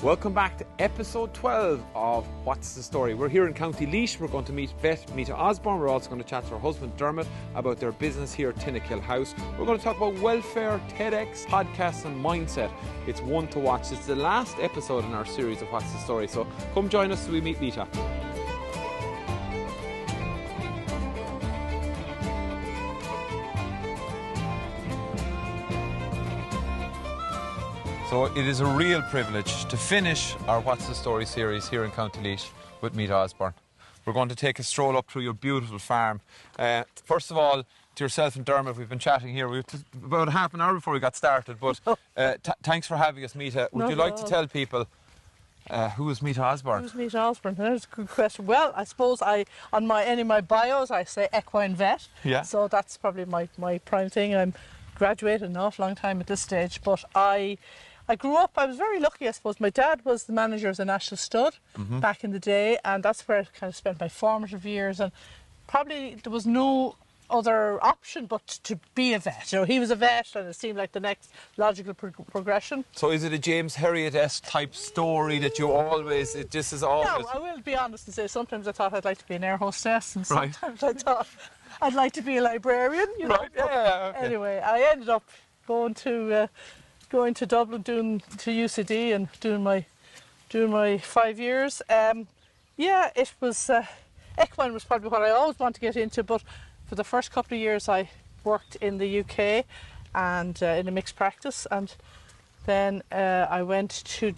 Welcome back to episode 12 of What's the Story. We're here in County Laois. We're going to meet vet Meta Osborne. We're also going to chat to her husband Dermot about their business here at Tinnakill House. We're going to talk about welfare, TEDx, podcasts and mindset. It's one to watch. It's the last episode in our series of What's the Story. So come join us as we meet Meta. So it is a real privilege to finish our What's the Story series here in County Laois with Meta Osborne. We're going to take a stroll up through your beautiful farm. First of all, to yourself and Dermot, we've been chatting here about half an hour before we got started, but thanks for having us, Meta. Would you like to tell people who is Meta Osborne? Who's Meta Osborne? That's a good question. Well, I suppose on any of my bios I say equine vet. Yeah. So that's probably my prime thing. I'm graduated an awful long time at this stage, but I grew up, I was very lucky, I suppose. My dad was the manager of the National Stud back in the day, and that's where I kind of spent my formative years, and probably there was no other option but to be a vet. You know, he was a vet, and it seemed like the next logical progression. So is it a James Herriot-esque type story that you always, it just is always... No, I will be honest and say sometimes I thought I'd like to be an air hostess, and sometimes I thought I'd like to be a librarian, you know. Right, yeah, okay. Anyway, I ended up going to Dublin, to UCD, and doing my 5 years. Yeah, it was equine was probably what I always wanted to get into, but for the first couple of years I worked in the UK and in a mixed practice, and then I went to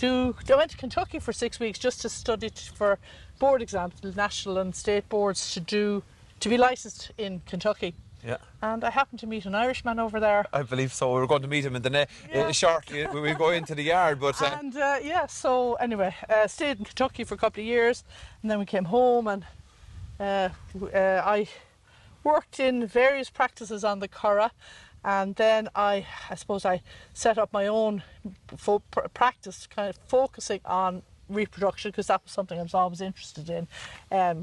Kentucky for 6 weeks just to study for board exams, the national and state boards, to be licensed in Kentucky. Yeah. And I happened to meet an Irishman over there. I believe so. We're going to meet him in the shortly when we go into the yard. But so anyway, stayed in Kentucky for a couple of years, and then we came home, and I worked in various practices on the Curragh, and then I suppose I set up my own practice, kind of focusing on reproduction, because that was something I was always interested in,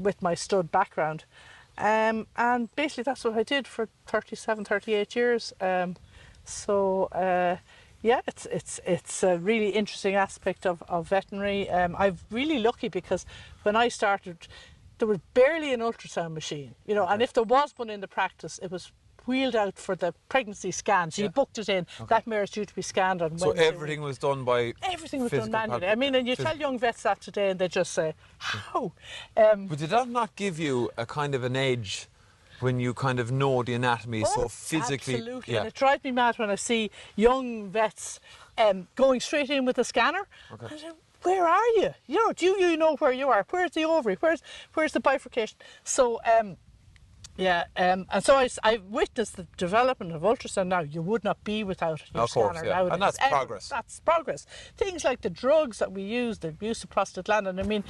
with my stud background. And basically that's what I did for 38 years. Yeah, it's a really interesting aspect of veterinary. I'm really lucky because when I started, there was barely an ultrasound machine, you know, and if there was one in the practice, it was wheeled out for the pregnancy scan. So you booked it in. Okay. That mare is due to be scanned on Wednesday. So everything was done by... Everything was done manually. I mean, and you tell young vets that today and they just say, how? But did that not give you a kind of an edge when you kind of know the anatomy so physically? Absolutely. Yeah. And it drives me mad when I see young vets going straight in with a scanner. Okay. I say, where are you? You know, do you know where you are? Where's the ovary? Where's the bifurcation? So... and so I witnessed the development of ultrasound. Now, you would not be without your scanner nowadays. And that's progress. That's progress. Things like the drugs that we use, the use of prostaglandin. I mean,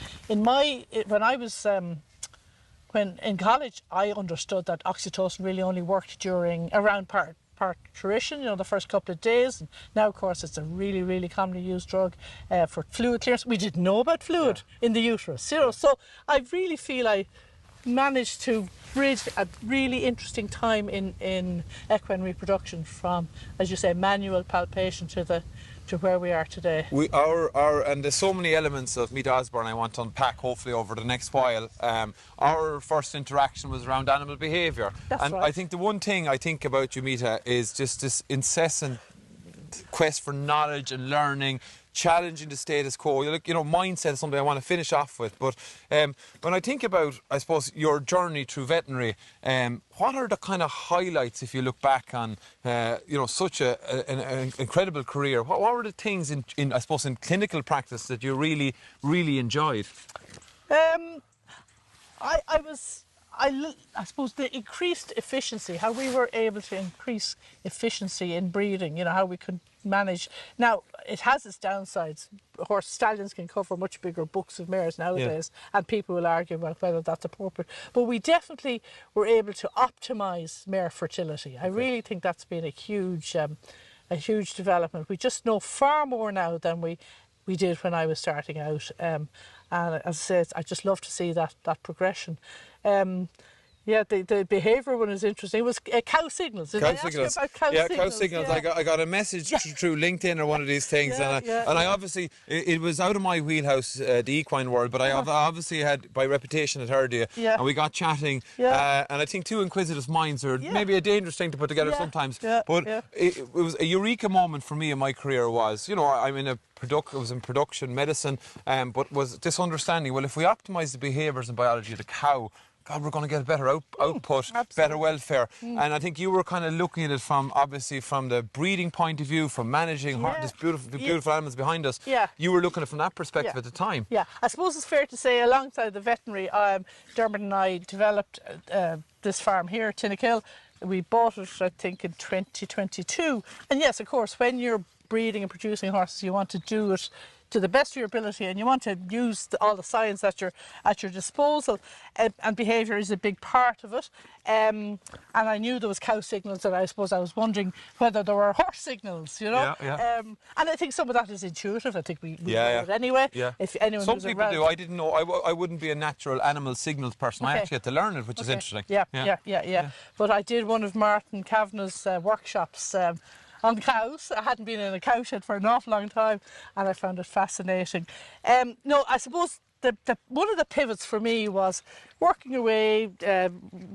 when in college, I understood that oxytocin really only worked around parturition, you know, the first couple of days. And now, of course, it's a really, really commonly used drug for fluid clearance. We didn't know about fluid in the uterus, you know. So I really feel I managed to bridge a really interesting time in equine reproduction from, as you say, manual palpation to where we are today. And there's so many elements of Meta Osborne I want to unpack hopefully over the next while. Our first interaction was around animal behaviour. Right. I think the one thing I think about you, Meta, is just this incessant quest for knowledge and learning, challenging the status quo. Mindset is something I want to finish off with. But when I think about, I suppose, your journey through veterinary, what are the kind of highlights if you look back on, such an incredible career? What were the things in I suppose, in clinical practice that you really, really enjoyed? I suppose the increased efficiency, how we were able to increase efficiency in breeding, you know, how we could manage. Now, it has its downsides. Horse stallions can cover much bigger books of mares nowadays, and people will argue about whether that's appropriate. But we definitely were able to optimise mare fertility. I really think that's been a huge development. We just know far more now than we did when I was starting out. And as I said, I just love to see that progression. Yeah, the behaviour one is interesting. It was cow signals. Did I ask you about cow signals? Cow signals. Yeah. I got a message through LinkedIn or one of these things, I obviously, it was out of my wheelhouse, the equine world, but I obviously had, by reputation, had heard you, and we got chatting, and I think two inquisitive minds are maybe a dangerous thing to put together sometimes, but it was a eureka moment for me in my career was, you know, I'm in I was in production medicine, but was this understanding, well, if we optimise the behaviours and biology of the cow, God, we're going to get a better output, better welfare. And I think you were kind of looking at it from, obviously, from the breeding point of view, from managing this beautiful animals behind us. Yeah. You were looking at it from that perspective at the time. Yeah, I suppose it's fair to say, alongside the veterinary, Dermot and I developed this farm here, Tinnakill. We bought it, I think, in 2022. And yes, of course, when you're breeding and producing horses, you want to do it to the best of your ability, and you want to use all the science at your disposal, and behaviour is a big part of it. And I knew there was cow signals, and I suppose I was wondering whether there were horse signals, you know. And I think some of that is intuitive. I think we know it anyway. If anyone some people do. I didn't know. I wouldn't be a natural animal signals person. I actually had to learn it, which is interesting. Yeah. But I did one of Martin Kavanagh's workshops on cows. I hadn't been in a cow shed for an awful long time, and I found it fascinating. No, I suppose one of the pivots for me was working away,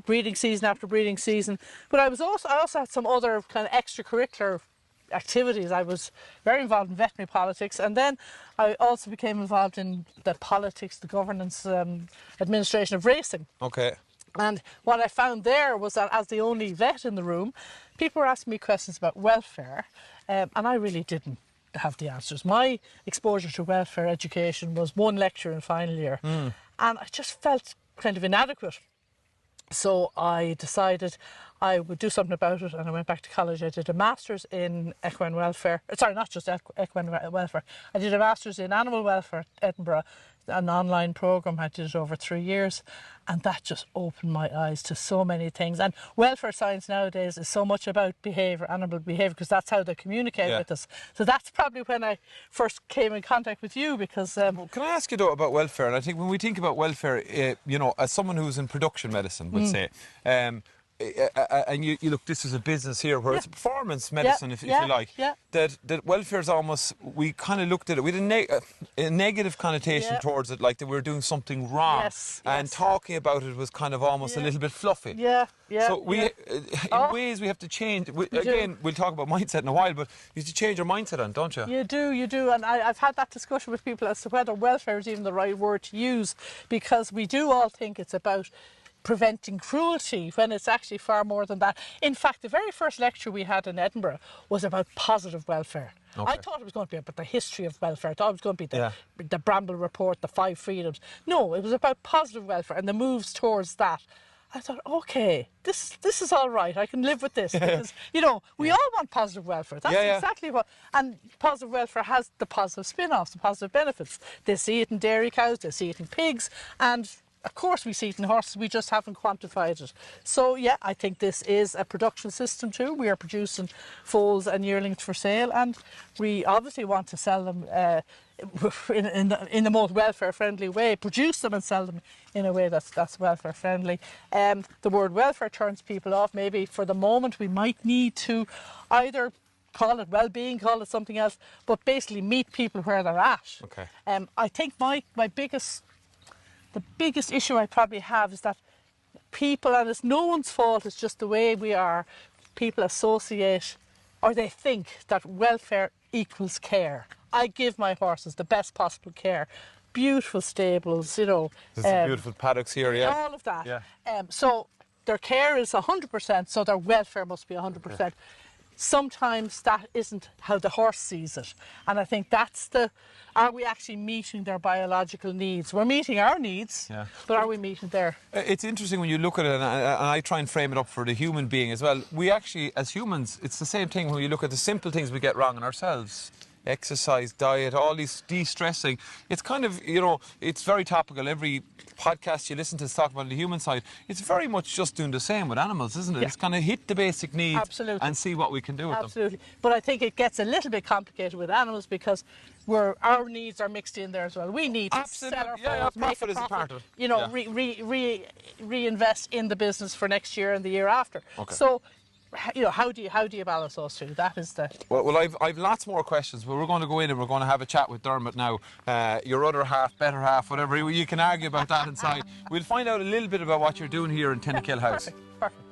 breeding season after breeding season. But I also had some other kind of extracurricular activities. I was very involved in veterinary politics, and then I also became involved in the politics, the governance, administration of racing. Okay. And what I found there was that, as the only vet in the room, people were asking me questions about welfare, and I really didn't have the answers. My exposure to welfare education was one lecture in final year, and I just felt kind of inadequate. So I decided I would do something about it, and I went back to college. I did a master's in equine welfare. Sorry, not just equine welfare. I did a master's in animal welfare at Edinburgh, an online programme. I did it over 3 years, and that just opened my eyes to so many things. And welfare science nowadays is so much about behaviour, animal behaviour, because that's how they communicate with us. So that's probably when I first came in contact with you, because... Can I ask you, though, about welfare? And I think when we think about welfare, you know, as someone who's in production medicine, would say... and you look, this is a business here where it's performance medicine, if you like. That welfare is almost, we kind of looked at it with a negative connotation towards it, like that we were doing something wrong. And talking about it was kind of almost a little bit fluffy. So in ways we have to change. Again, we'll talk about mindset in a while, but you have to change your mindset on, don't you? You do. And I've had that discussion with people as to whether welfare is even the right word to use, because we do all think it's about preventing cruelty, when it's actually far more than that. In fact, the very first lecture we had in Edinburgh was about positive welfare. I thought it was going to be about the history of welfare. I thought it was going to be the Bramble Report, the 5 freedoms. No, it was about positive welfare and the moves towards that. I thought, okay, this is all right. I can live with this, because, you know, we all want positive welfare. That's exactly what... And positive welfare has the positive spin-offs, the positive benefits. They see it in dairy cows, they see it in pigs, and... Of course we see it in horses, we just haven't quantified it. So yeah, I think this is a production system too. We are producing foals and yearlings for sale, and we obviously want to sell them in the most welfare friendly way, produce them and sell them in a way that's welfare friendly. The word welfare turns people off. Maybe for the moment we might need to either call it well-being, call it something else, but basically meet people where they're at. I think the biggest issue I probably have is that people, and it's no one's fault, it's just the way we are, people associate, or they think that welfare equals care. I give my horses the best possible care. Beautiful stables, you know. There's some beautiful paddocks here, all of that. So their care is 100%, so their welfare must be 100%. Sometimes that isn't how the horse sees it. And I think that's are we actually meeting their biological needs? We're meeting our needs, but are we meeting their... It's interesting when you look at it, and I try and frame it up for the human being as well. We actually, as humans, it's the same thing when you look at the simple things we get wrong in ourselves. Exercise, diet, all these de-stressing. It's kind of, you know, it's very topical. Every podcast you listen to is talking about the human side. It's very much just doing the same with animals, isn't it? It's kind of hit the basic needs and see what we can do with them. But I think it gets a little bit complicated with animals, because where our needs are mixed in there as well. We need to sell our foals, make profit is a part of it. you know, reinvest in the business for next year and the year after. Okay. So, you know, how do you balance those two? That is the... Well, I've lots more questions, but we're going to go in and we're going to have a chat with Dermot now. Your other half, better half, whatever, you can argue about that inside. We'll find out a little bit about what you're doing here in Tinnakill House. Perfect.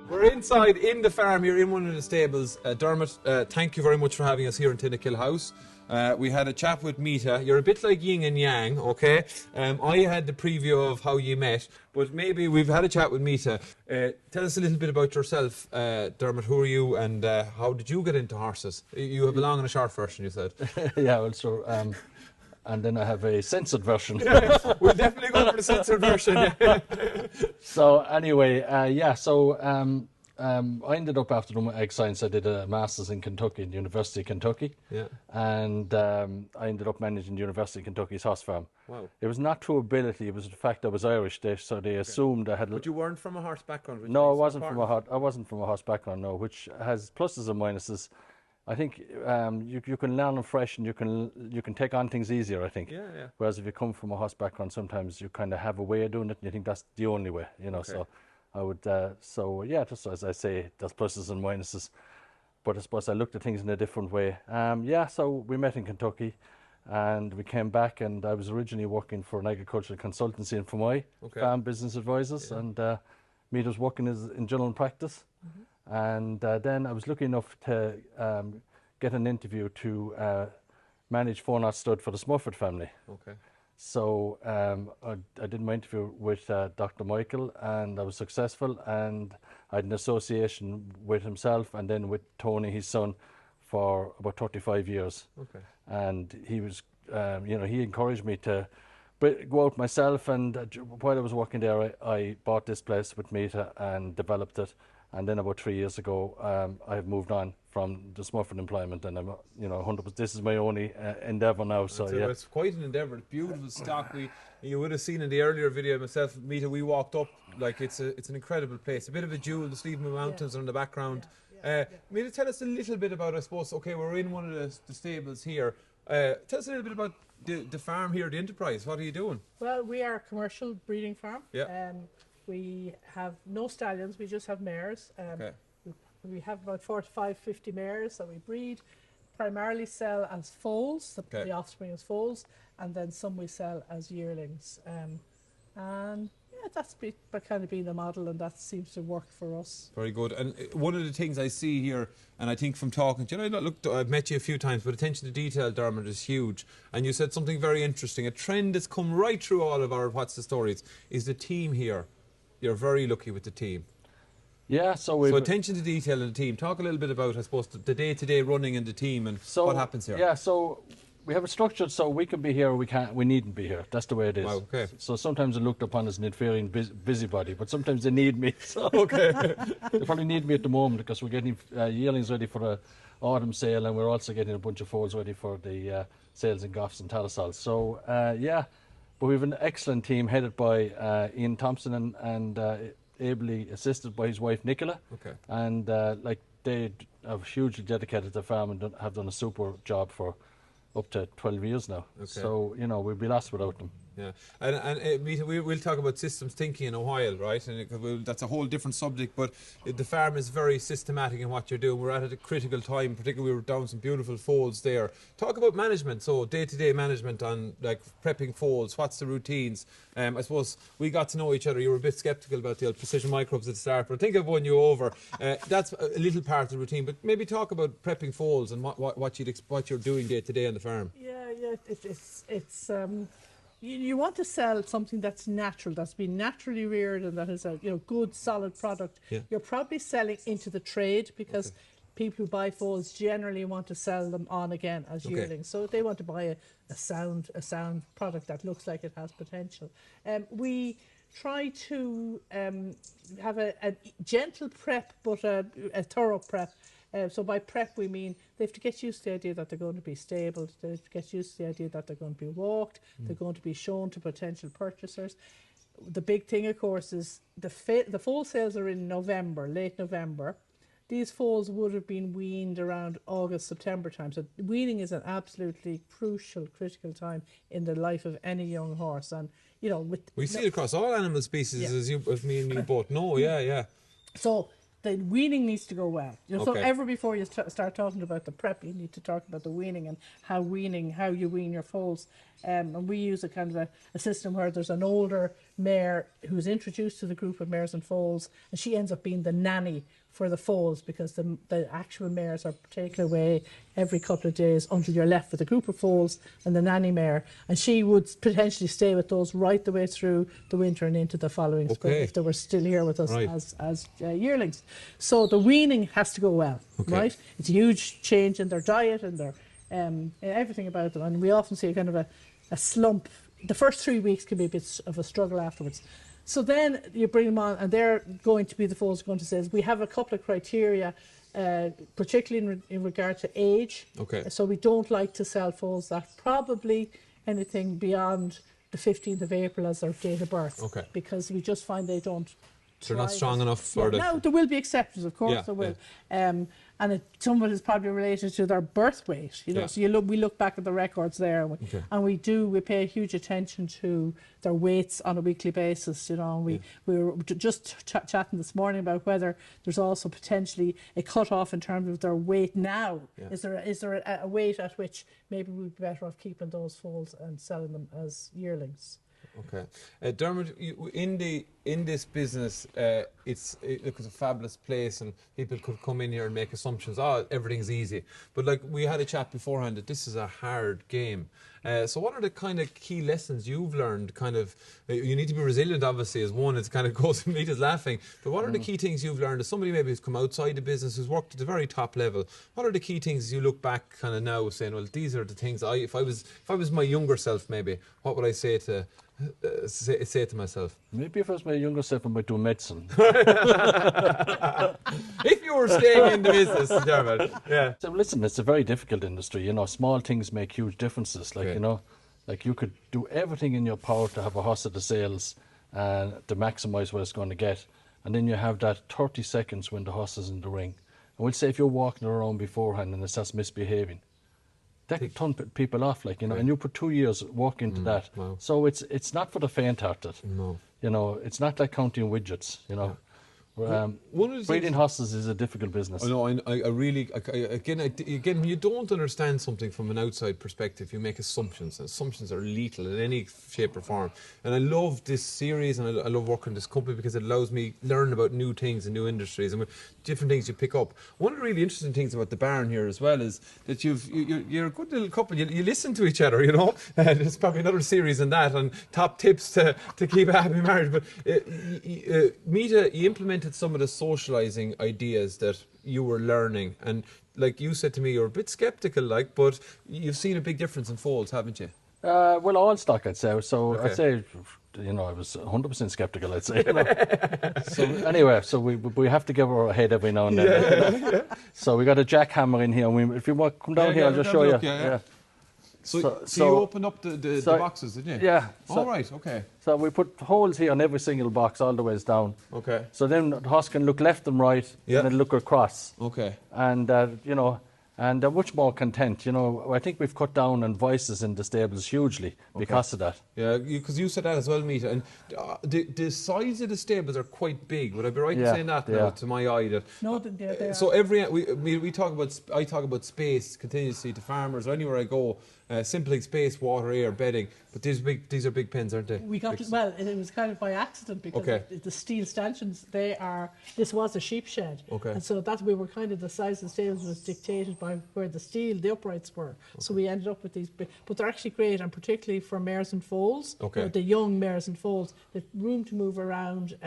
We're inside in the farm here in one of the stables. Dermot, thank you very much for having us here in Tinnakill House. We had a chat with Meta. You're a bit like yin and yang, okay? I had the preview of how you met, but maybe we've had a chat with Meta. Tell us a little bit about yourself, Dermot. Who are you and how did you get into horses? You have a long and a short version, you said. Yeah, well, so... and then I have a censored version. We'll definitely go for the censored version. So anyway, I ended up after doing egg science. I did a master's in Kentucky, in the University of Kentucky. Yeah. And I ended up managing the University of Kentucky's horse farm. Wow. It was not through ability; it was the fact I was Irish. So they assumed I had. But you weren't from a horse background. No, I wasn't from a horse background. No, which has pluses and minuses. I think you can learn them fresh and you can take on things easier, I think. Yeah, yeah. Whereas if you come from a horse background, sometimes you kind of have a way of doing it and you think that's the only way, you know. Okay. So I would, just as I say, there's pluses and minuses. But I suppose I looked at things in a different way. So we met in Kentucky and we came back, and I was originally working for an agricultural consultancy in Fermoy, Farm Business Advisors, and me was working in general practice. Mm-hmm. And then I was lucky enough to get an interview to manage 4-knot stud for the Smurford family. Okay. So I did my interview with Dr. Michael, and I was successful, and I had an association with himself and then with Tony, his son, for about 35 years. Okay. And he was, he encouraged me to go out myself, and while I was working there, I bought this place with Meta and developed it. And then about 3 years ago, I have moved on from the Smurford employment, and I'm, 100%. This is my only endeavour now. So yeah, it's quite an endeavour. It's beautiful stock. You would have seen in the earlier video myself, Meta. We walked up like it's an incredible place. A bit of a jewel. The Sleevemore Mountains are in the background. Meta, tell us a little bit about. I suppose. Okay, we're in one of the stables here. Tell us a little bit about the farm here, the enterprise. What are you doing? Well, we are a commercial breeding farm. Yeah. We have no stallions, we just have mares. We have about 45, 50 mares that we breed, primarily sell as foals, the offspring as foals, and then some we sell as yearlings. And yeah, that's kind of been the model, and that seems to work for us. Very good. And one of the things I see here, and I think from talking to you, I've met you a few times, but attention to detail, Dermot, is huge. And you said something very interesting. A trend that's come right through all of our What's the Stories is the team here. You're very lucky with the team. Yeah, so attention to detail in the team. Talk a little bit about, I suppose, the day-to-day running in the team and what happens here. Yeah, so we have it structured so we can be here or we needn't be here. That's the way it is. Wow, okay. So sometimes they're looked upon as an inferior busybody, but sometimes they need me. So okay. They probably need me at the moment because we're getting yearlings ready for the autumn sale, and we're also getting a bunch of foals ready for the sales in Goffs and Tattersalls. So but we have an excellent team headed by Ian Thompson and ably assisted by his wife Nicola. Okay. And they have hugely dedicated to the farm and have done a super job for up to 12 years now. Okay. So, we'd be lost without them. Yeah, and we'll talk about systems thinking in a while, right? And that's a whole different subject. But the farm is very systematic in what you're doing. We're at a critical time, particularly we were down some beautiful foals there. Talk about management, so day-to-day management on like prepping foals. What's the routines? I suppose we got to know each other. You were a bit sceptical about the old precision microbes at the start, but I think I've won you over. That's a little part of the routine. But maybe talk about prepping foals and what you're doing day-to-day on the farm. Yeah, it's. You want to sell something that's natural, that's been naturally reared, and that is a good, solid product. Yeah. You're probably selling into the trade because people who buy foals generally want to sell them on again as yearlings. So they want to buy a sound product that looks like it has potential. We try to have a gentle prep, but a thorough prep. So by prep we mean they have to get used to the idea that they're going to be stabled, they have to get used to the idea that they're going to be walked, they're going to be shown to potential purchasers. the big thing, of course, is the foal sales are in November, late November. These foals would have been weaned around August, September time. So weaning is an absolutely crucial, critical time in the life of any young horse. And, you know, we see it across all animal species, as me and you both know. Yeah. So the weaning needs to go well. You know, Okay. So ever before you start talking about the prep, you need to talk about the weaning and how you wean your foals. And we use a kind of a system where there's an older mare who's introduced to the group of mares and foals, and she ends up being the nanny for the foals, because the actual mares are taken away every couple of days until you're left with a group of foals and the nanny mare, and she would potentially stay with those right the way through the winter and into the following spring if they were still here with us as yearlings. So the weaning has to go well, right? It's a huge change in their diet and their everything about them, and we often see a kind of a slump. The first 3 weeks can be a bit of a struggle afterwards. So then you bring them on, and they're going to be the foals going to say, we have a couple of criteria, particularly in regard to age. So we don't like to sell foals that probably anything beyond the 15th of April as their date of birth, because we just find they don't. They're not strong enough for the... Now, there will be exceptions, of course, there will. And some of it is probably related to their birth weight, you know. So we look back at the records there, and we pay huge attention to their weights on a weekly basis, you know. And we were just chatting this morning about whether there's also potentially a cut-off in terms of their weight now. Is there a weight at which maybe we'd be better off keeping those foals and selling them as yearlings? Dermot, in this business, it's a fabulous place, and people could come in here and make assumptions. Everything's easy, but like we had a chat beforehand that this is a hard game. So what are the kind of key lessons you've learned? You need to be resilient, obviously, as one. It kind of goes and Meta's laughing. But what are the key things you've learned as somebody maybe who's come outside the business, who's worked at the very top level? What are the key things you look back kind of now saying, well, these are the things if I was my younger self, maybe what would I say to myself? Maybe if I was my younger self, I might do medicine. If you were staying in the business, Dermot. So listen, it's a very difficult industry. You know, small things make huge differences. You know, like you could do everything in your power to have a horse at the sales and to maximise what it's going to get, and then you have that 30 seconds when the horse is in the ring. And we'll say if you're walking around beforehand and it starts misbehaving, that can turn people off, like, you know, and you put 2 years work into that. Wow. So it's not for the faint-hearted. No. You know, it's not like counting widgets, you know. Breeding horses is a difficult business. I know. I really, again, you don't understand something from an outside perspective. You make assumptions, and assumptions are lethal in any shape or form. And I love this series, and I love working in this company because it allows me to learn about new things and new industries and different things you pick up. One of the really interesting things about the barn here as well is that you're a good little couple. You listen to each other, you know. There's probably another series on that, and top tips to keep a happy marriage. But Meta, you implemented some of the socializing ideas that you were learning, and like you said to me, you're a bit skeptical, but you've seen a big difference in foals, haven't you? Well, all stock, I'd say. So I'd say, you know, I was 100% skeptical, I'd say. You know? So anyway, so we have to give her a head every now and then. You know? So we got a jackhammer in here, and if you want, come down here, I'll just show you. So you opened up the boxes, didn't you? Yeah. All right, okay. So we put holes here on every single box all the ways down. Okay. So then the horse can look left and right, and then look across. Okay. And, you know, and they're much more content. You know, I think we've cut down on voices in the stables hugely because of that. Yeah, because you said that as well, Meta. And the size of the stables are quite big. Would I be right in saying that now, to my eye? That, no, they are. So we talk about, I talk about space continuously to farmers or anywhere I go. Simply space, water, air, bedding, but these are big pens, aren't they? We got it was kind of by accident because the steel stanchions. This was a sheep shed, and so that we were kind of the size of the stables was dictated by where the uprights were. So we ended up with these big, but they're actually great, and particularly for mares and foals, the young mares and foals, the room to move around,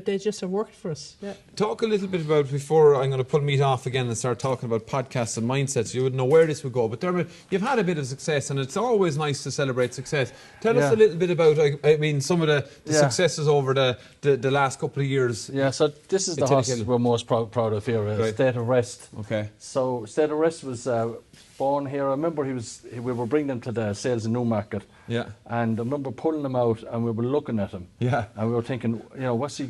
they just are working for us. Yeah. Talk a little bit about, before I'm going to pull Meta off again and start talking about podcasts and mindsets, you wouldn't know where this would go. But Dermot, you've had a bit of success, and it's always nice to celebrate success. Tell us a little bit about, some of the successes over the last couple of years. Yeah, so this is the horse we're most proud of here, State of Rest. Okay. So State of Rest was born here. I remember we were bringing him to the sales in Newmarket. Yeah. And I remember pulling him out and we were looking at him. Yeah. And we were thinking, was he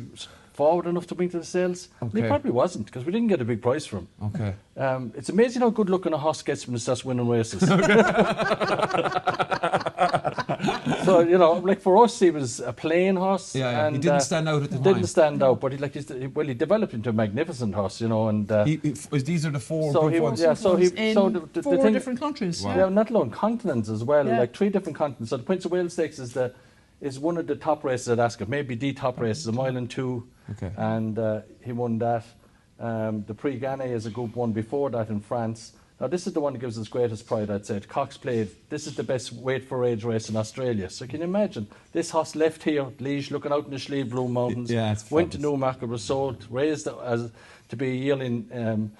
forward enough to bring to the sales? Okay. And he probably wasn't, because we didn't get a big price for him. Okay. It's amazing how good looking a horse gets when it starts winning races. So, like for us, he was a plain horse. Yeah. And, he didn't stand out at the time. Didn't stand out, but he developed into a magnificent horse, And these are the four so group ones. in the four thing, different countries. Wow. Yeah, not alone, continents as well, Yeah. like 3 different continents. So the Prince of Wales Stakes is one of the top races at Ascot, maybe the top race, a mile and 2. Okay. And he won that. The Prix Gannet is a Group 1 before that in France. Now this is the one that gives us greatest pride, I'd say. Cox Plate, this is the best weight for age race in Australia. So can you imagine, this horse left here, Liege, looking out in the Slieve Blue Mountains, went to Newmarket, was sold, raised as to be a yearling in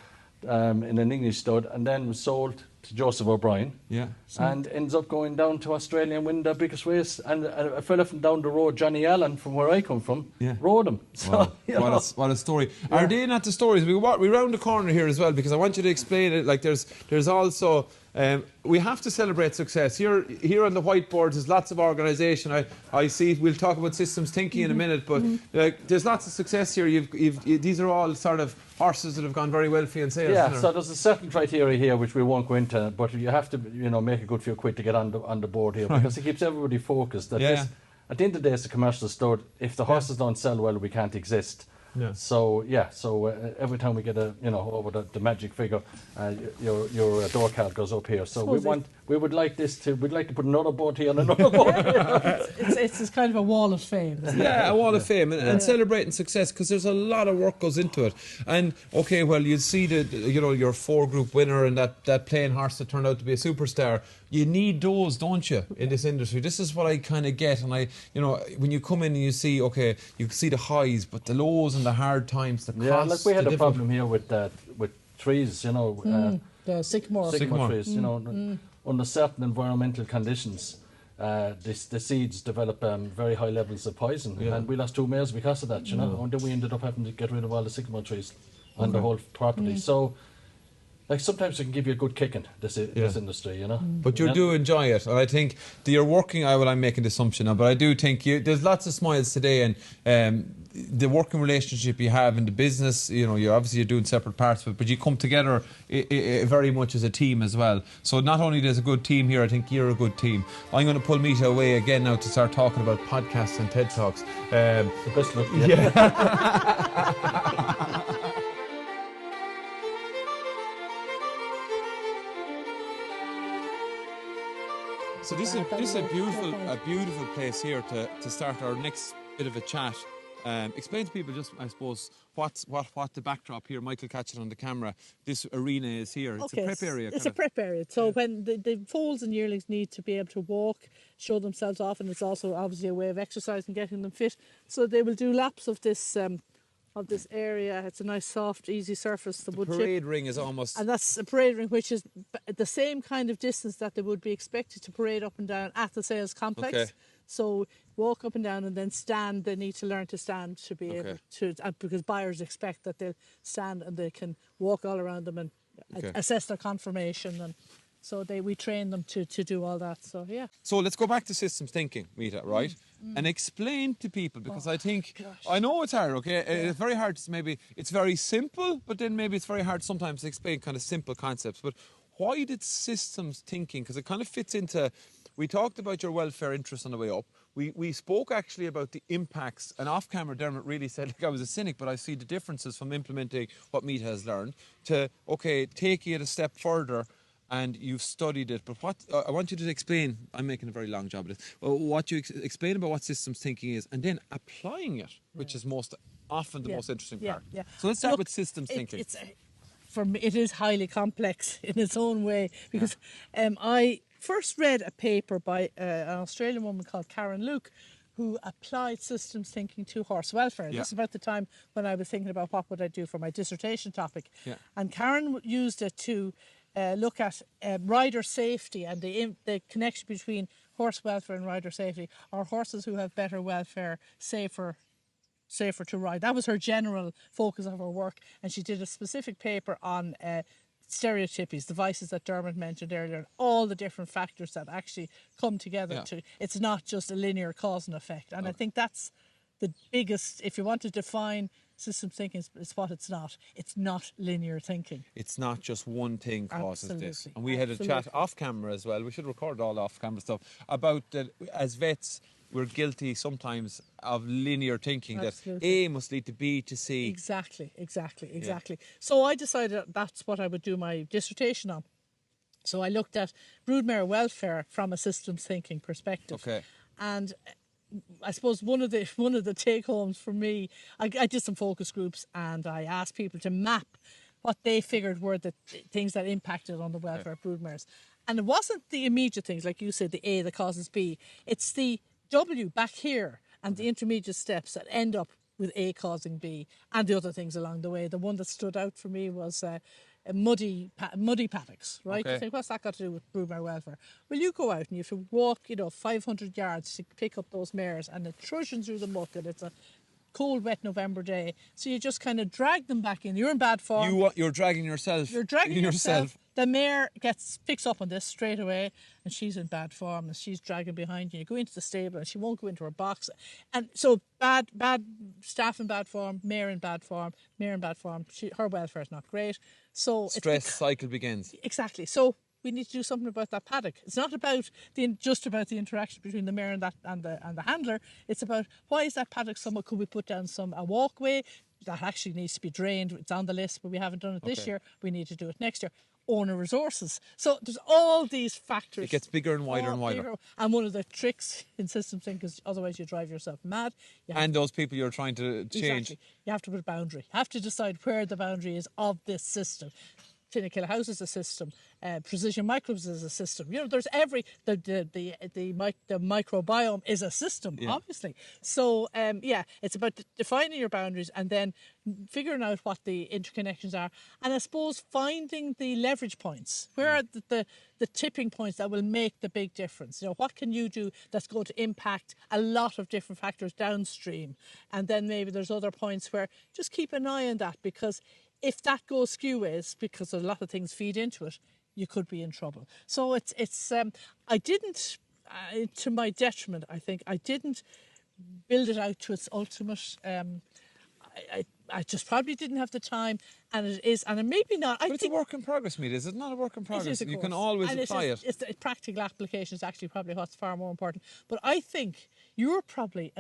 an English stud, and then was sold to Joseph O'Brien, and ends up going down to Australia and winning their biggest race. And a fella from down the road, Johnny Allen, from where I come from, rode him. So, wow. What a story. Yeah. Are they not the stories? We round the corner here as well, because I want you to explain it. Like there's also we have to celebrate success. Here on the whiteboard there's lots of organisation. I see, we'll talk about systems thinking in a minute, but there's lots of success here. These are all sort of horses that have gone very well for you in sales. Yeah, so there's a certain criteria here which we won't go into, but you have to make a good few quid to get on the board here, because it keeps everybody focused. That at the end of the day, it's a commercial stud. If the horses don't sell well, we can't exist. Yeah. So every time we get over the magic figure, your door card goes up here. So we'd like to put another board here and another board here. It's kind of a wall of fame. Yeah, a wall of fame, and celebrating success, because there's a lot of work goes into it. And okay, well, you see your 4-group winner and that plain horse that turned out to be a superstar. You need those, don't you, in this industry? This is what I kind of get, and when you come in and you see, okay, you see the highs, but the lows and the hard times, the costs. Yeah, like we had a problem here with trees, the sycamore trees, under certain environmental conditions. The seeds develop very high levels of poison, and we lost 2 mares because of that, and then we ended up having to get rid of all the sycamore trees on the whole property. So, like, sometimes it can give you a good kicking, this industry, But you do enjoy it, and I think that you're working. I'm making the assumption now, but I do think there's lots of smiles today, and the working relationship you have in the business. You're doing separate parts of it, but you come together very much as a team as well. So not only there's a good team here, I think you're a good team. I'm going to pull Meta away again now to start talking about podcasts and TED Talks. The best luck. Yeah. So this is a beautiful place here to start our next bit of a chat. Explain to people just, I suppose, what the backdrop here. Michael, catch it on the camera. This arena is here. It's a prep area. It's a prep area. So when the foals and yearlings need to be able to walk, show themselves off, and it's also obviously a way of exercise and getting them fit. So they will do laps of this area. It's a nice, soft, easy surface. The wood parade ring is almost... And that's a parade ring, which is the same kind of distance that they would be expected to parade up and down at the sales complex. Okay. So walk up and down and then stand. They need to learn to stand to be able to... because buyers expect that they'll stand and they can walk all around them and assess their conformation. And so we train them to do all that. So, yeah. So let's go back to systems thinking, Meta, right? And explain to people, because I think, I know it's hard, okay? Yeah. It's very hard to it's very simple, but then maybe it's very hard sometimes to explain kind of simple concepts. But why did systems thinking, because it kind of fits into, we talked about your welfare interest on the way up. We spoke actually about the impacts, and off camera Dermot really said, like, I was a cynic, but I see the differences from implementing what Meta has learned to, taking it a step further. And you've studied it, but what I want you to explain, I'm making a very long job of this, what you explain about what systems thinking is, and then applying it, which is most often the most interesting part. Yeah. So let's start with systems thinking. For me, it is highly complex in its own way, because I first read a paper by an Australian woman called Karen Luke, who applied systems thinking to horse welfare. This is about the time when I was thinking about what would I do for my dissertation topic. Yeah. And Karen used it to look at rider safety and the connection between horse welfare and rider safety. Are horses who have better welfare safer to ride? That was her general focus of her work, and she did a specific paper on stereotypies, the vices that Dermot mentioned earlier, and all the different factors that actually come together to, it's not just a linear cause and effect. And I think that's the biggest, if you want to define systems thinking, is what it's not. It's not linear thinking. It's not just one thing causes this. Absolutely. And we had a chat off camera as well. We should record all off camera stuff about that. As vets, we're guilty sometimes of linear thinking. Absolutely. That A must lead to B to C. Exactly. So I decided that's what I would do my dissertation on. So I looked at broodmare welfare from a systems thinking perspective. Okay. And I suppose one of the take homes for me, I did some focus groups and I asked people to map what they figured were the things that impacted on the welfare of broodmares. And it wasn't the immediate things, like you said, the A that causes B. It's the W back here and the intermediate steps that end up with A causing B and the other things along the way. The one that stood out for me was muddy paddocks, right? Okay. You think, what's that got to do with broodmare welfare? Well, you go out and you have to walk, 500 yards to pick up those mares, and it trudging through the muck, and it's a cold, wet November day. So you just kind of drag them back in. You're in bad form. You're dragging yourself. You're dragging yourself. The mare picks up on this straight away, and she's in bad form, and she's dragging behind you. You go into the stable, and she won't go into her box. And so bad staff in bad form, mare in bad form. Her welfare is not great. So stress cycle begins. Exactly. So we need to do something about that paddock. It's not about just about the interaction between the mare and the handler. It's about, why is that paddock somewhat? Could we put down a walkway that actually needs to be drained? It's on the list, but we haven't done it this year. We need to do it next year. Owner resources. So there's all these factors. It gets bigger and wider and wider. And one of the tricks in systems thinking is, otherwise you drive yourself mad. And those people you're trying to change. Exactly. You have to put a boundary. You have to decide where the boundary is of this system. Tinnakill House is a system. Precision microbes is a system. There's the microbiome is a system, obviously. So it's about defining your boundaries and then figuring out what the interconnections are, and I suppose finding the leverage points. Where are the tipping points that will make the big difference? What can you do that's going to impact a lot of different factors downstream? And then maybe there's other points where just keep an eye on that, because if that goes skew-ways, because a lot of things feed into it, you could be in trouble. So I didn't, to my detriment, I think, I didn't build it out to its ultimate. I just probably didn't have the time, and it is, and it maybe not. But it's a work in progress, Meta. Is it not a work in progress? You can always apply it. It's the practical application is actually probably what's far more important. But I think you're probably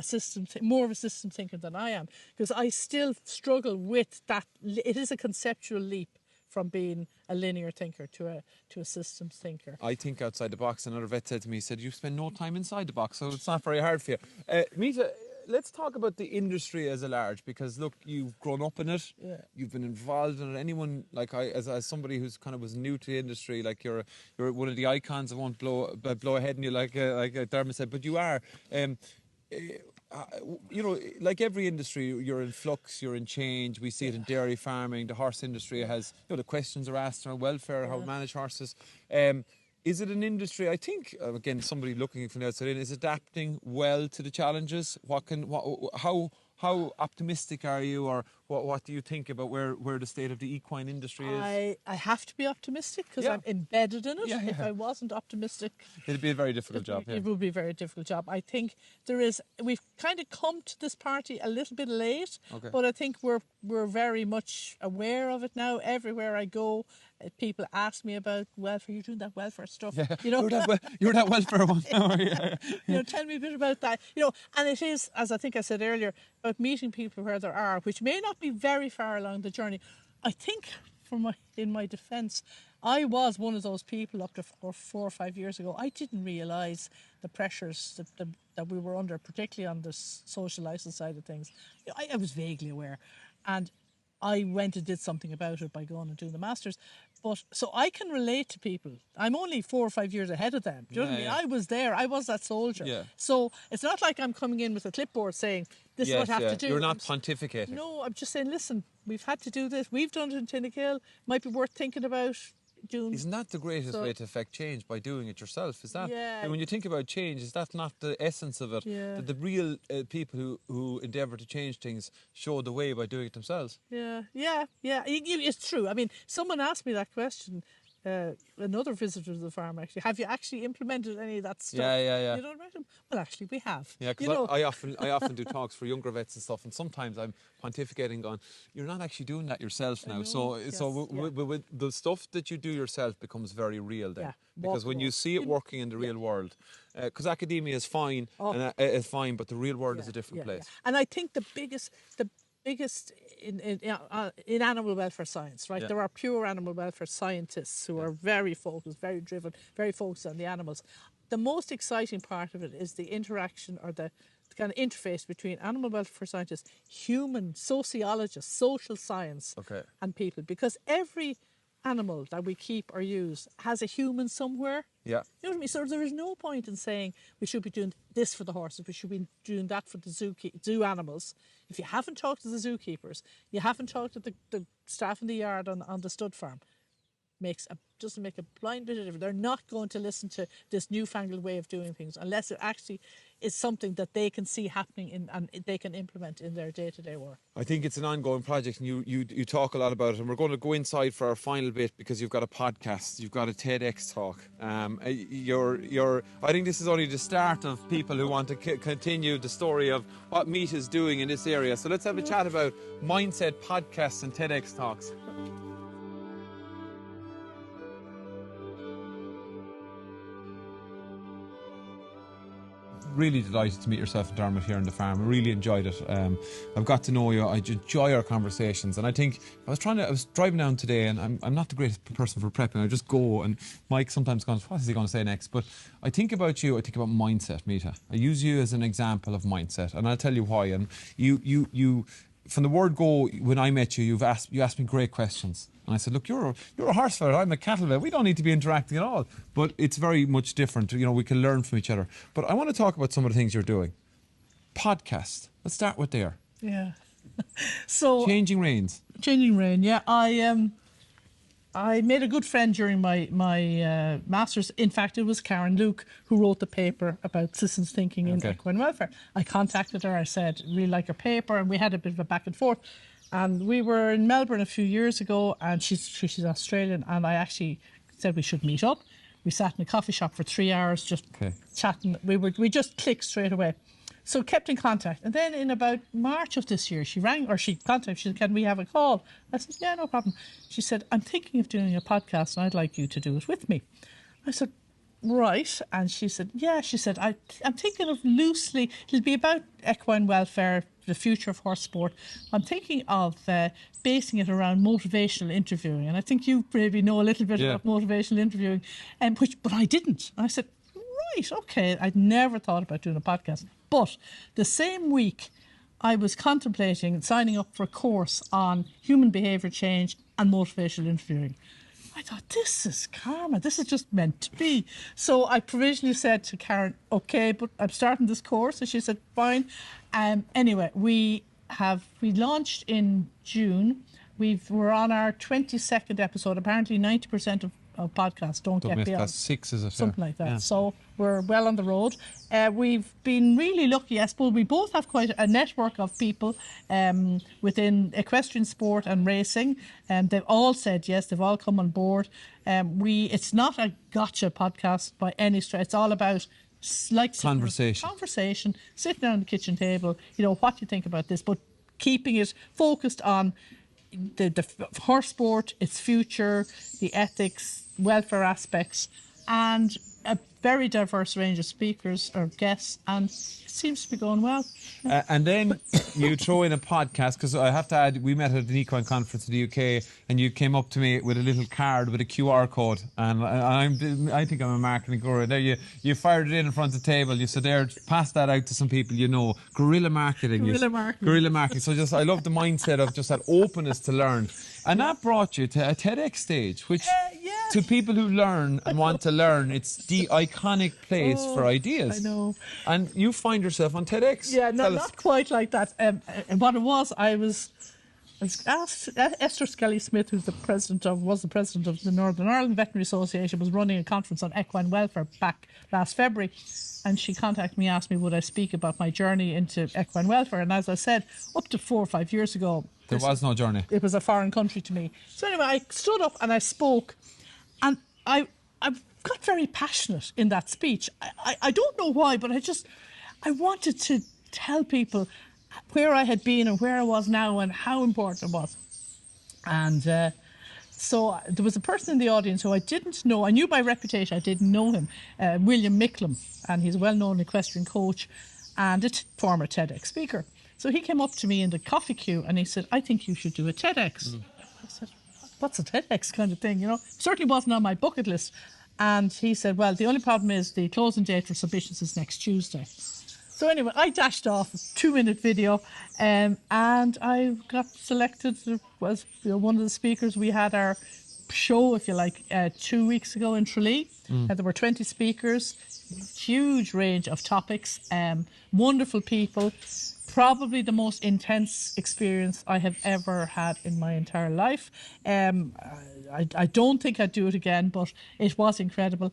more of a system thinker than I am, because I still struggle with that. It is a conceptual leap from being a linear thinker to a systems thinker. I think outside the box. Another vet said to me, he said, you spend no time inside the box, so it's not very hard for you. Meta, let's talk about the industry as a large, because look, you've grown up in it, you've been involved in it. Anyone like as somebody who's kind of was new to the industry, like you're one of the icons. I won't blow ahead in you like Dermot said, but you are. Like every industry, you're in flux, you're in change. We see it in dairy farming. The horse industry has, the questions are asked around welfare, how to manage horses. Is it an industry, I think, again, somebody looking from the outside in, is adapting well to the challenges? How optimistic are you, or what do you think about where the state of the equine industry is? I have to be optimistic because I'm embedded in it. If I wasn't optimistic, it'd be a very difficult job. It would be a very difficult job. I think we've kind of come to this party a little bit late, but I think we're very much aware of it now. Everywhere I go, people ask me about welfare. You're doing that welfare stuff. You're that welfare one. Tell me a bit about that. And it is, as I think I said earlier, about meeting people where there are, which may not be very far along the journey. I think, in my defence, I was one of those people up to 4 or 5 years ago. I didn't realise the pressures that we were under, particularly on the social licence side of things. I was vaguely aware, and I went and did something about it by going and doing the masters. But so I can relate to people. I'm only 4 or 5 years ahead of them. Do you know what I mean? I was there. I was that soldier. Yeah. So it's not like I'm coming in with a clipboard saying, this is what I have to do. You're not pontificating. No, I'm just saying, listen, we've had to do this. We've done it in Tinnakill. Might be worth thinking about doing. Isn't that the greatest way to affect change, by doing it yourself? Is that, Yeah. when you think about change, is that not the essence of it? Yeah. That the real people who endeavour to change things show the way by doing it themselves. Yeah. It's true. I mean, someone asked me that question. Another visitor to the farm, actually. Have you actually implemented any of that stuff? Yeah. You know, right? Well, actually, we have. Yeah, because I often do talks for younger vets and stuff, and sometimes I'm pontificating, going, "You're not actually doing that yourself now." With the stuff that you do yourself becomes very real then, because when you see it working in the real world, because academia is fine, is fine, but the real world is a different place. Yeah. And I think the biggest in animal welfare science, right? Yeah. There are pure animal welfare scientists who are very focused, very driven, very focused on the animals. The most exciting part of it is the interaction or the kind of interface between animal welfare scientists, human sociologists, social science, and people, because every animal that we keep or use has a human somewhere. Yeah. You know what I mean? So there is no point in saying we should be doing this for the horses, we should be doing that for the zoo animals. If you haven't talked to the zookeepers, you haven't talked to the staff in the yard on the stud farm, doesn't make a blind bit of difference. They're not going to listen to this newfangled way of doing things unless it actually is something that they can see happening and they can implement in their day-to-day work. I think it's an ongoing project, and you talk a lot about it, and we're going to go inside for our final bit because you've got a podcast, you've got a TEDx talk. I think this is only the start of people who want to continue the story of what Meta is doing in this area. So let's have a chat about mindset, podcasts and TEDx talks. Really delighted to meet yourself and Dermot here on the farm. I really enjoyed it. I've got to know you. I enjoy our conversations, and I think I was driving down today, and I'm not the greatest person for prepping. I just go, and Mike sometimes goes, "What is he going to say next?" But I think about you. I think about mindset, Meta. I use you as an example of mindset, and I'll tell you why. And you from the word go, when I met you, you asked me great questions. And I said, look, you're a horse fellow, I'm a cattle vet. We don't need to be interacting at all. But it's very much different. You know, we can learn from each other. But I want to talk about some of the things you're doing. Podcast. Let's start with there. Yeah. So Changing Reins. Changing Rein, yeah. I made a good friend during my master's. In fact, it was Karen Luke who wrote the paper about systems thinking in equine welfare. I contacted her. I said, really like her paper, and we had a bit of a back and forth. And we were in Melbourne a few years ago, and she's Australian, and I actually said we should meet up. We sat in a coffee shop for 3 hours just chatting. We just clicked straight away. So kept in contact. And then in about March of this year, she contacted me. She said, can we have a call? I said, yeah, no problem. She said, I'm thinking of doing a podcast, and I'd like you to do it with me. I said, right. And she said, yeah. She said, I'm thinking of loosely, it'll be about equine welfare, the future of horse sport. I'm thinking of basing it around motivational interviewing. And I think you maybe know a little bit about motivational interviewing, but I didn't. And I said, right, okay. I'd never thought about doing a podcast. But the same week, I was contemplating signing up for a course on human behaviour change and motivational interviewing. I thought, this is karma. This is just meant to be. So I provisionally said to Karen, okay, but I'm starting this course. And she said, fine. Anyway, we launched in June. We're on our 22nd episode. Apparently 90% of podcasts don't get beyond past 6, is it? something like that. Yeah. So we're well on the road. We've been really lucky. I suppose we both have quite a network of people within equestrian sport and racing, and they've all said yes. They've all come on board. It's not a gotcha podcast by any stretch. It's all about conversation, sitting down at the kitchen table. You know, what do you think about this? But keeping it focused on the horse sport, its future, the ethics, welfare aspects, and a very diverse range of speakers or guests, and it seems to be going well. And then you throw in a podcast, because I have to add, we met at an equine conference in the UK, and you came up to me with a little card with a QR code, and I think I'm a marketing guru. There you fired it in front of the table. You said, there, pass that out to some people you know. Guerrilla marketing. Guerrilla marketing. So I love the mindset of just that openness to learn. And that brought you to a TEDx stage, which to people who learn and want to learn, it's the iconic place for ideas. I know. And you find yourself on TEDx. Yeah, not quite like that. And what it was, I was Esther Skelly-Smith, who's was the president of the Northern Ireland Veterinary Association, was running a conference on equine welfare back last February, and she contacted me, asked me would I speak about my journey into equine welfare. And as I said, up to 4 or 5 years ago, there was no journey. It was a foreign country to me. So anyway, I stood up and I spoke, and I got very passionate in that speech. I don't know why, but I wanted to tell people where I had been and where I was now and how important it was. And so there was a person in the audience who I didn't know. I knew by reputation, I didn't know him, William Micklem, and he's a well-known equestrian coach and a former TEDx speaker. So he came up to me in the coffee queue and he said, I think you should do a TEDx. I said, what's a TEDx kind of thing, you know? Certainly wasn't on my bucket list. And he said, well, the only problem is the closing date for submissions is next Tuesday. So anyway, I dashed off a 2-minute video, and I got selected as one of the speakers. We had our show, if you like, 2 weeks ago in Tralee. There were 20 speakers, huge range of topics, wonderful people. Probably the most intense experience I have ever had in my entire life. I don't think I'd do it again, but it was incredible.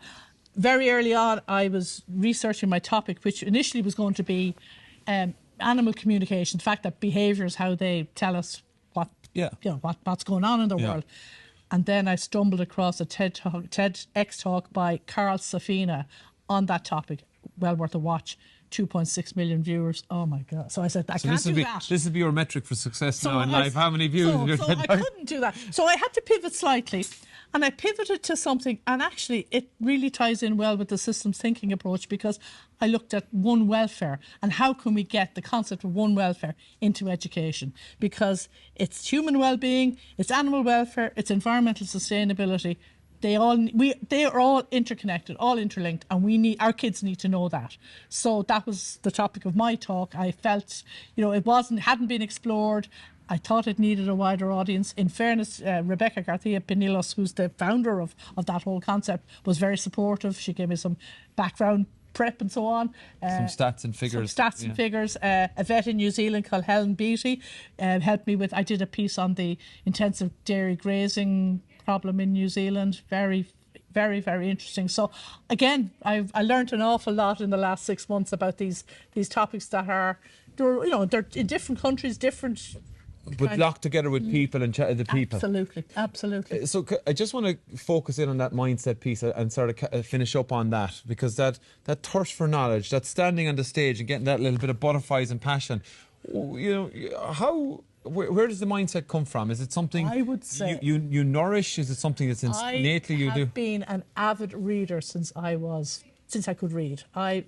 Very early on, I was researching my topic, which initially was going to be animal communication, the fact that behaviour is how they tell us what's going on in the world. And then I stumbled across a TEDx talk by Carl Safina on that topic. Well worth a watch. 2.6 million viewers. Oh my God. So I said, I can't do that. This would be your metric for success now in life. How many views? So I couldn't do that. So I had to pivot slightly. And I pivoted to something, and actually it really ties in well with the systems thinking approach, because I looked at one welfare and how can we get the concept of one welfare into education, because it's human well-being, it's animal welfare, it's environmental sustainability. They are all interconnected, all interlinked, and our kids need to know that. So that was the topic of my talk. I felt, it hadn't been explored. I thought it needed a wider audience. In fairness, Rebecca Garcia Pinilos, who's the founder of that whole concept, was very supportive. She gave me some background prep and so on. Some stats and figures. A vet in New Zealand called Helen Beattie helped me with. I did a piece on the intensive dairy grazing problem in New Zealand. Very, very, very interesting. So again, I learned an awful lot in the last 6 months about these topics that they're in different countries, different. But locked together with people and the people. Absolutely. So I just want to focus in on that mindset piece and sort of finish up on that, because that thirst for knowledge, that standing on the stage and getting that little bit of butterflies and passion, where does the mindset come from? Is it something I would say you nourish? Is it something that's innately you do? I've been an avid reader since I could read. I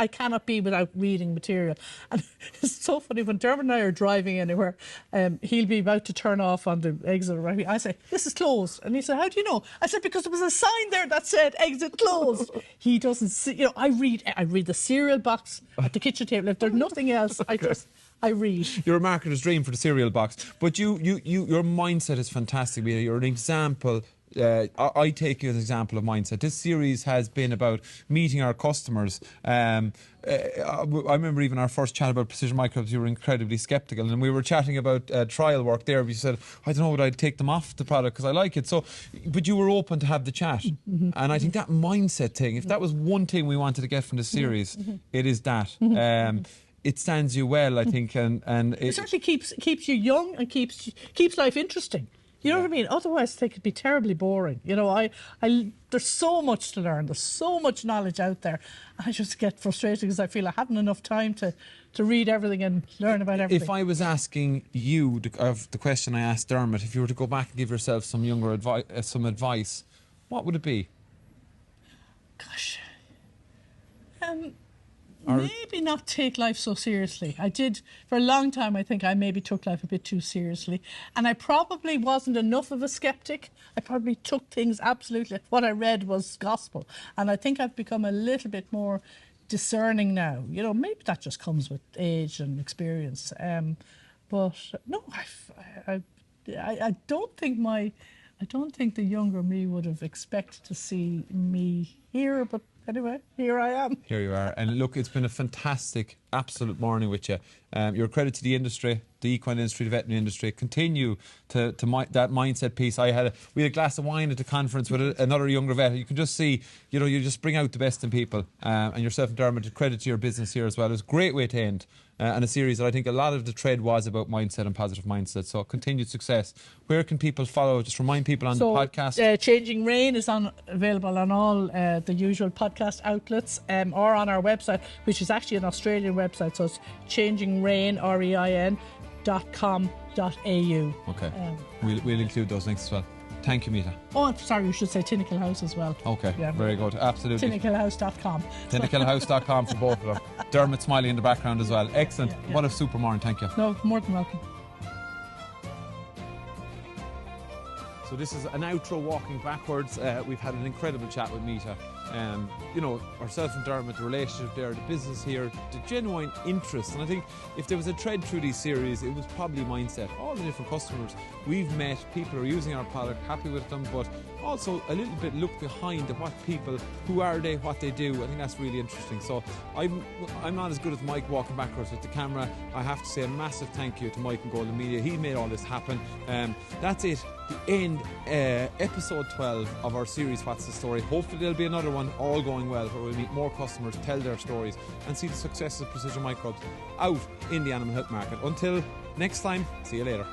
cannot be without reading material. And it's so funny, when Dermot and I are driving anywhere, he'll be about to turn off on the exit. I say, this is closed. And he said, how do you know? I said, because there was a sign there that said exit closed. He doesn't see, I read the cereal box at the kitchen table. If there's nothing else, I read. You're a marketer's dream for the cereal box. But your mindset is fantastic, Meta. You're an example. I take you as an example of mindset. This series has been about meeting our customers. I remember even our first chat about precision microbes, you were incredibly sceptical, and we were chatting about trial work there. You said, I don't know, would I take them off the product because I like it. So, but you were open to have the chat. And I think that mindset thing, if that was one thing we wanted to get from the series, it is that. It stands you well, I think, and it certainly keeps you young and keeps life interesting. You know what I mean? Otherwise, they could be terribly boring. There's so much to learn. There's so much knowledge out there. I just get frustrated because I feel I haven't enough time to read everything and learn about everything. If I was asking you the question I asked Dermot, if you were to go back and give yourself some younger advice, what would it be? Gosh. Maybe not take life so seriously. I did, for a long time, I think I maybe took life a bit too seriously. And I probably wasn't enough of a skeptic. I probably took things absolutely, what I read was gospel. And I think I've become a little bit more discerning now. Maybe that just comes with age and experience. But no, I don't think the younger me would have expected to see me here, but anyway, here I am. Here you are. And look, it's been a fantastic, absolute morning with you. You're a credit to the industry. the equine industry, the veterinary industry, continue to that mindset piece. We had a glass of wine at the conference with another younger vet. You can just see, you know, you just bring out the best in people. And yourself and Dermot, credit to your business here as well. It was a great way to end. And a series that I think a lot of the thread was about mindset and positive mindset. So continued success. Where can people follow? Just remind people on the podcast. Changing Rain is available on all the usual podcast outlets, or on our website, which is actually an Australian website. So it's changingrain, rein.com.au. Okay. We'll include those links as well. Thank you, Meta. Oh, sorry, you should say Tinnakill House as well. Okay, yeah, very good. Absolutely. Tinnakillhouse.com. Tinnakillhouse.com for both of them. Dermot smiling in the background as well. Excellent. Yeah. What a super morning. Thank you. No, more than welcome. So this is an outro walking backwards. We've had an incredible chat with Meta. You know, ourselves and Dermot, the relationship there, the business here, the genuine interest. And I think if there was a thread through these series, it was probably mindset. All the different customers we've met, people who are using our product, happy with them, but also a little bit look behind at what people, who are they, what they do. I think that's really interesting. So I'm not as good as Mike walking backwards with the camera. I have to say a massive thank you to Mike and Golden Media. He made all this happen. That's it. The end, episode 12 of our series, What's the Story. Hopefully there'll be another one, all going well, where we'll meet more customers, tell their stories, and see the success of precision microbes out in the animal health market. Until next time, see you later.